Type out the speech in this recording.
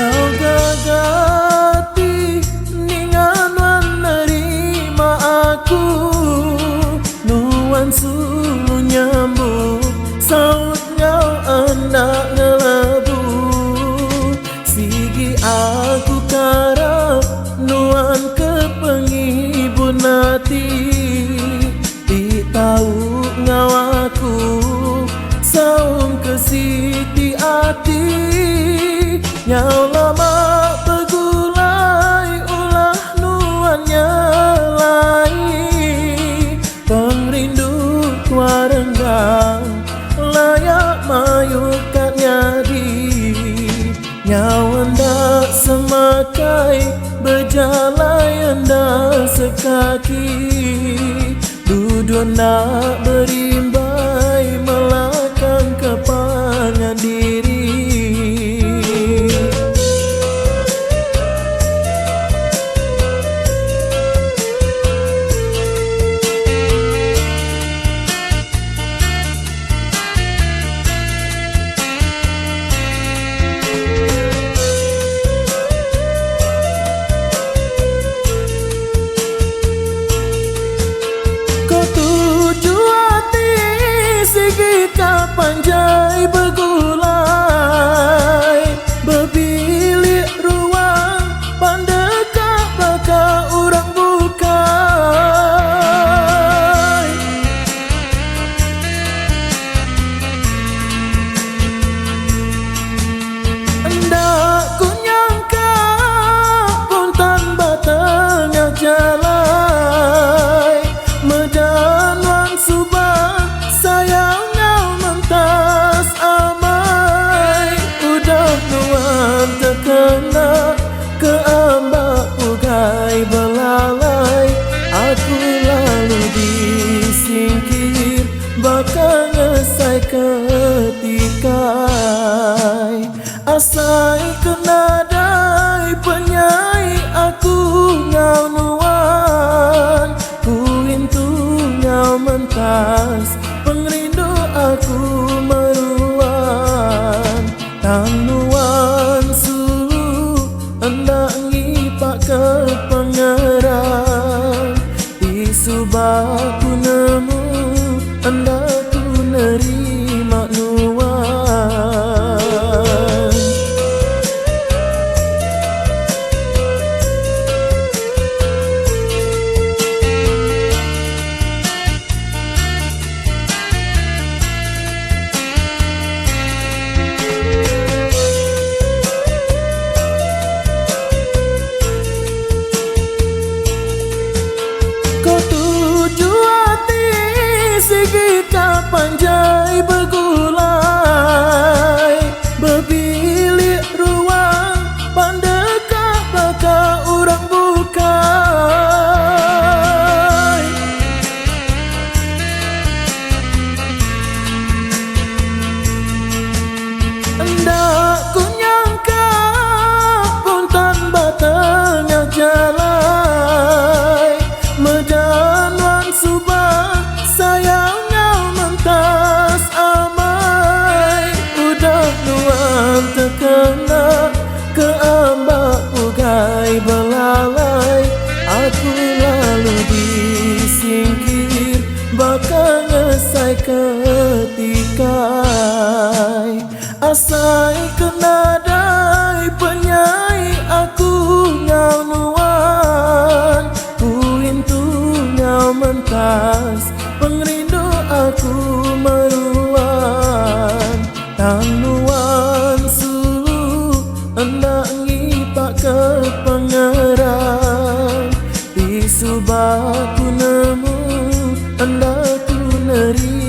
Nyau gagati ningan wan nerima aku, nuan sulu nyambut saut nyau anak ngelabu. Sigi aku karap nuan kepengibun hati, di tahu ngawaku saung kesiti hati. Nyau lama begulai ulah nuan nyalai, pengrindu tua renggang layak mayuk kat nyadi. Nyau hendak semakai berjalan hendak sekaki, duduk nak berimbai melakang kepangan diri. Panjai begulai, berbilik ruang pandekak baka urang bukai. Hendak ku nyangka pun tanpa tengah jalai, medan subang sayang tas amai. Udah nuan terkena ke ambak pugai belalai, aku lalu disingkir bakal ngesai ketikai. Asai kenadai penyai aku ngau nuan, ku intu ngau mentas pengrindu aku meruan. Tanuan sulu hendak ngipak ke pangeran, di subaku nemu hendak ku nerima nuan. Sigi panjai begulai, berbilik ruang pandekak baka urang bukai. Hendak ku nyangka pun tanpa tengah jalai, medan wan subang sayang ngau mentas amai. Udah nuan terkena ke ambak pugai belalai, aku lalu disingkir bakal ngesai ketikai. Asai kenadai penyai aku ngau nuan, ku intu ngau mentas pengrindu aku meruan. Tanuan sulu hendak ngipak ke pangeran, di subaku nemu hendak ku nerima